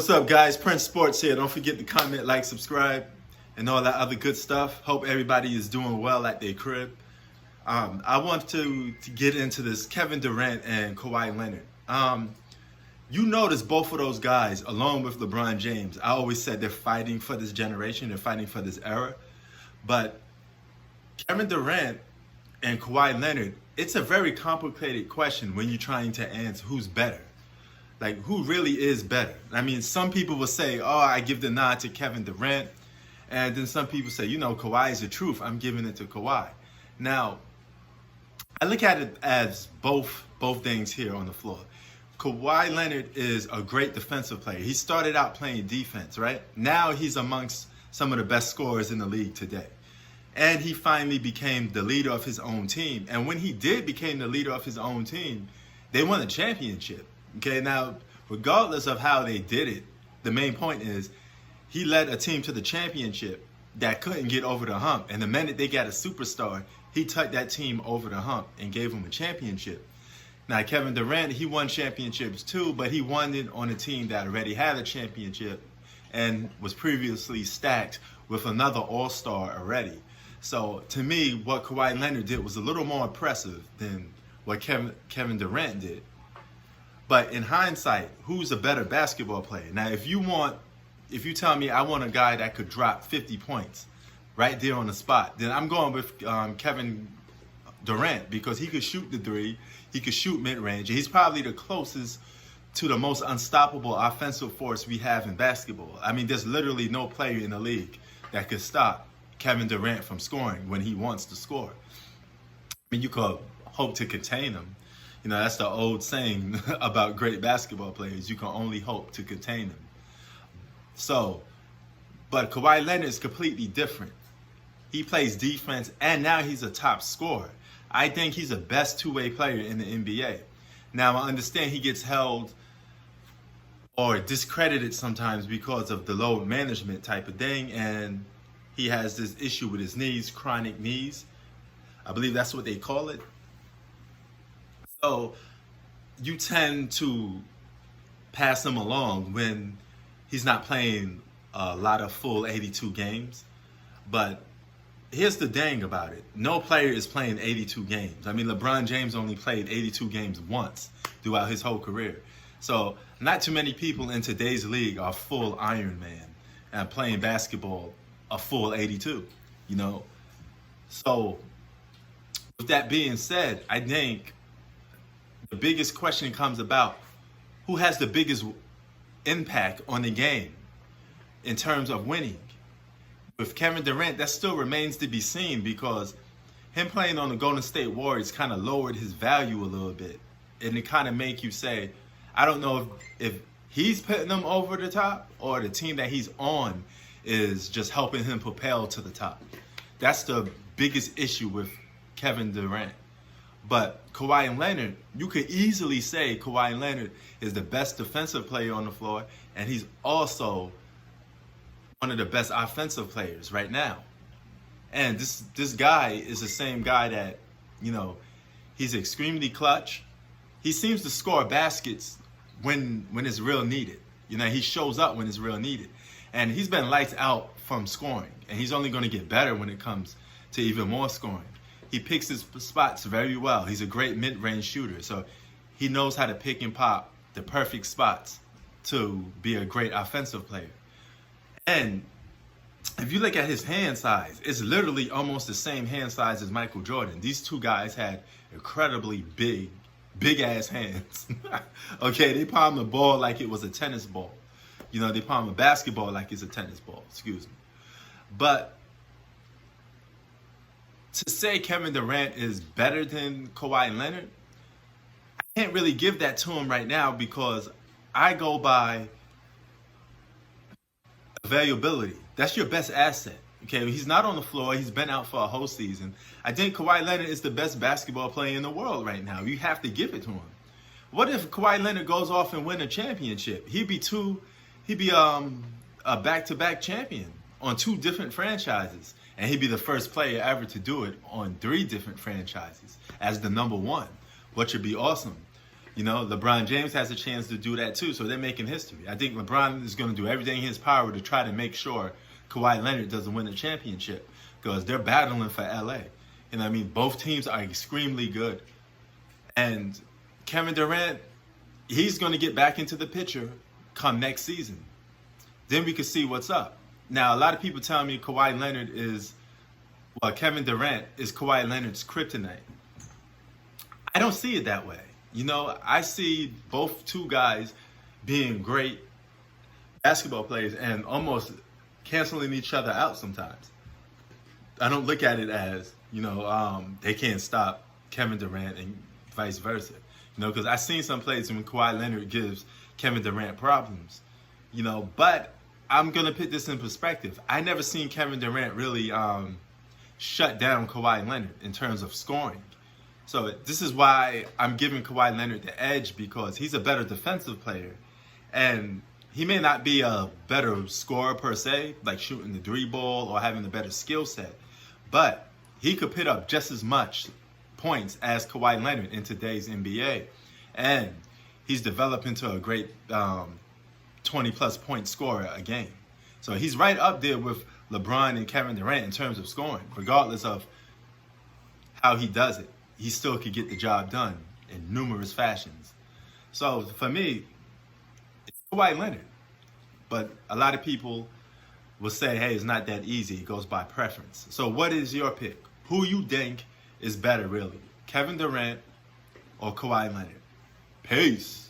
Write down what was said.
What's up, guys? Prince Sports here. Don't forget to comment, like, subscribe, and all that other good stuff. Hope everybody is doing well at their crib. I want to get into this Kevin Durant and Kawhi Leonard. You notice both of those guys, along with LeBron James, I always said they're fighting for this generation. They're fighting for this era. But Kevin Durant and Kawhi Leonard, it's a very complicated question when you're trying to answer who's better. Like, who really is better? I mean, some people will say, oh, I give the nod to Kevin Durant. And then some people say, you know, Kawhi is the truth. I'm giving it to Kawhi. Now, I look at it as both things here on the floor. Kawhi Leonard is a great defensive player. He started out playing defense, right? Now he's amongst some of the best scorers in the league today. And he finally became the leader of his own team. And when he did become the leader of his own team, they won a championship. Okay, now, regardless of how they did it, the main point is he led a team to the championship that couldn't get over the hump. And the minute they got a superstar, he took that team over the hump and gave them a championship. Now, Kevin Durant, he won championships too, but he won it on a team that already had a championship and was previously stacked with another all-star already. So, to me, what Kawhi Leonard did was a little more impressive than what Kevin Durant did. But in hindsight, who's a better basketball player? Now, if you tell me I want a guy that could drop 50 points right there on the spot, then I'm going with Kevin Durant because he could shoot the three, he could shoot mid-range, and he's probably the closest to the most unstoppable offensive force we have in basketball. I mean, there's literally no player in the league that could stop Kevin Durant from scoring when he wants to score. I mean, you could hope to contain him. You know, that's the old saying about great basketball players. You can only hope to contain them. So, but Kawhi Leonard is completely different. He plays defense, and now he's a top scorer. I think he's the best two-way player in the NBA. Now, I understand he gets held or discredited sometimes because of the load management type of thing, and he has this issue with his knees, chronic knees. I believe that's what they call it. So you tend to pass him along when he's not playing a lot of full 82 games. But here's the dang about it. No player is playing 82 games. I mean, LeBron James only played 82 games once throughout his whole career. So not too many people in today's league are full Iron Man and playing basketball a full 82, you know. So with that being said, I think the biggest question comes about who has the biggest impact on the game in terms of winning. With Kevin Durant, that still remains to be seen because him playing on the Golden State Warriors kind of lowered his value a little bit. And it kind of make you say, I don't know if he's putting them over the top or the team that he's on is just helping him propel to the top. That's the biggest issue with Kevin Durant. But Kawhi Leonard, you could easily say Kawhi Leonard is the best defensive player on the floor, and he's also one of the best offensive players right now. And this guy is the same guy that, you know, he's extremely clutch. He seems to score baskets when it's real needed. You know, he shows up when it's real needed. And he's been lights out from scoring, and he's only going to get better when it comes to even more scoring. He picks his spots very well. He's a great mid-range shooter. So he knows how to pick and pop the perfect spots to be a great offensive player. And if you look at his hand size, it's literally almost the same hand size as Michael Jordan. These two guys had incredibly big-ass hands. Okay, they palm the ball like it was a tennis ball. You know, they palm a basketball like it's a tennis ball. Excuse me. But to say Kevin Durant is better than Kawhi Leonard, I can't really give that to him right now because I go by availability. That's your best asset. Okay, he's not on the floor. He's been out for a whole season. I think Kawhi Leonard is the best basketball player in the world right now. You have to give it to him. What if Kawhi Leonard goes off and win a championship? He'd be a back-to-back champion on two different franchises. And he'd be the first player ever to do it on 3 different franchises as the number one, which would be awesome. You know, LeBron James has a chance to do that too, so they're making history. I think LeBron is going to do everything in his power to try to make sure Kawhi Leonard doesn't win a championship because they're battling for LA. And I mean, both teams are extremely good. And Kevin Durant, he's going to get back into the picture come next season. Then we can see what's up. Now, a lot of people tell me Kevin Durant is Kawhi Leonard's kryptonite. I don't see it that way. You know, I see both two guys being great basketball players and almost canceling each other out sometimes. I don't look at it as, they can't stop Kevin Durant and vice versa. You know, because I've seen some plays when Kawhi Leonard gives Kevin Durant problems. You know, but I'm going to put this in perspective. I never seen Kevin Durant really shut down Kawhi Leonard in terms of scoring. So this is why I'm giving Kawhi Leonard the edge, because he's a better defensive player. And he may not be a better scorer per se, like shooting the 3-ball or having a better skill set. But he could put up just as much points as Kawhi Leonard in today's NBA. And he's developed into a great 20-plus point scorer a game. So he's right up there with LeBron and Kevin Durant in terms of scoring, regardless of how he does it. He still could get the job done in numerous fashions. So for me, it's Kawhi Leonard. But a lot of people will say, hey, it's not that easy. It goes by preference. So what is your pick? Who you think is better, really? Kevin Durant or Kawhi Leonard? Peace.